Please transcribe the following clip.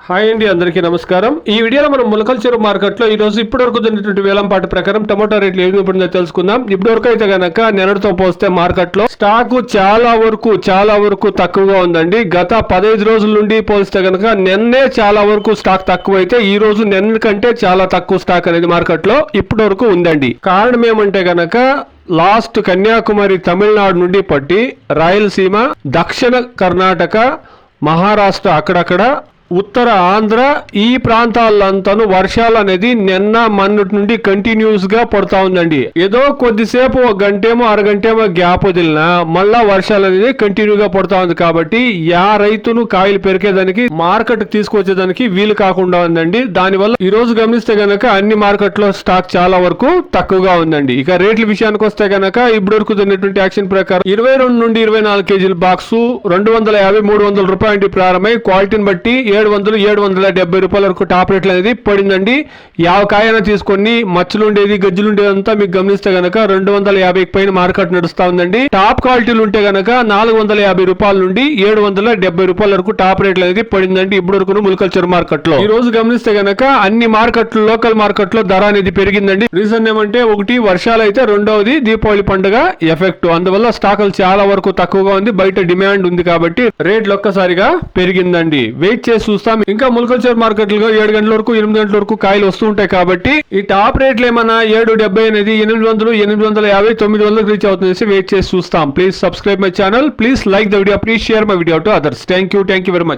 Hi అండి, అందరికీ నమస్కారం. ఈ వీడియోలో మనం ములకల చెరువు మార్కెట్లో ఈ రోజు ఇప్పటివరకు జరిగినటువంటి వేలంపాట ప్రకారం టమోటా రేట్లు ఏమి పడిందో తెలుసుకుందాం. ఇప్పటివరకు అయితే గనక నిన్నటితో పోస్తే మార్కెట్లో స్టాక్ చాలా వరకు తక్కువగా ఉందండి. గత 15 రోజుల నుండి పోలిస్తే గనక నిన్నే చాలా వరకు స్టాక్ తక్కువ అయితే ఈ రోజు నిన్న కంటే చాలా తక్కువ స్టాక్ అనేది మార్కెట్లో ఇప్పటి వరకు ఉందండి. కారణం ఏమంటే గనక లాస్ట్ కన్యాకుమారి తమిళనాడు నుండి పట్టి రాయలసీమ, దక్షిణ కర్ణాటక, మహారాష్ట్ర, అక్కడక్కడ ఉత్తర ఆంధ్ర ఈ ప్రాంతాలంతాను వర్షాలు అనేది నిన్న మొన్నటి నుండి కంటిన్యూస్ గా పడుతా ఉందండి. ఏదో కొద్దిసేపు ఒక గంటేమో అరగంటేమో గ్యాప్ వదిలినా మళ్ళా వర్షాలు అనేది కంటిన్యూగా పడుతా ఉంది. కాబట్టి రైతును కాయలు పెరికేదానికి మార్కెట్ తీసుకొచ్చేదానికి వీలు కాకుండా ఉందండి. దానివల్ల ఈ రోజు గమనిస్తే గనక అన్ని మార్కెట్ లో స్టాక్ చాలా వరకు తక్కువగా ఉందండి. ఇక రేట్ల విషయానికి వస్తే గనక ఇప్పటి వరకు జరిగినటువంటి యాక్షన్ ప్రకారం 22 నుండి 24 కేజీల బాక్స్ 250-300 రూపాయల నుండి ప్రారంభమై క్వాలిటీని బట్టి 700-770 రూపాయల వరకు టాప్ రేట్లు అనేది పడిందండి. యావకాయన తీసుకొని మచ్చలు ఉండేది, గజ్జలు ఉండేదంతా మీకు గమనిస్తే గనక 250 పైన మార్కెట్ నడుస్తా ఉందండి. టాప్ క్వాలిటీలు ఉంటే గనక 450 రూపాయల నుండి 770 రూపాయల వరకు టాప్ రేట్లు అనేది పడిందండి ఇప్పటి వరకు ములకల చెరువు మార్కెట్ లో. ఈ రోజు గమనిస్తే గనక అన్ని మార్కెట్లు, లోకల్ మార్కెట్ లో ధర అనేది పెరిగిందండి. రీజన్ ఏమంటే ఒకటి వర్షాలు అయితే, రెండవది దీపావళి పండుగ ఎఫెక్ట్. అందువల్ల స్టాకులు చాలా వరకు తక్కువగా ఉంది. బయట డిమాండ్ ఉంది కాబట్టి రేట్లు ఒక్కసారిగా పెరిగిందండి. వెయిట్ చేసి చూస్తాం. ఇంకా ములకల చెరువు మార్కెట్ లో 7 గంటల వరకు 8 గంటల వరకు కాయలు వస్తూ ఉంటాయి కాబట్టి ఈ టాప్ రేట్లు ఏమన్నా 770 అనేది 800, 850, 900 రీచ్ అవుతుంది. వెయిట్ చేసి చూస్తాం. Please subscribe my channel. Please like the video. Please share my video to others. Thank you very much.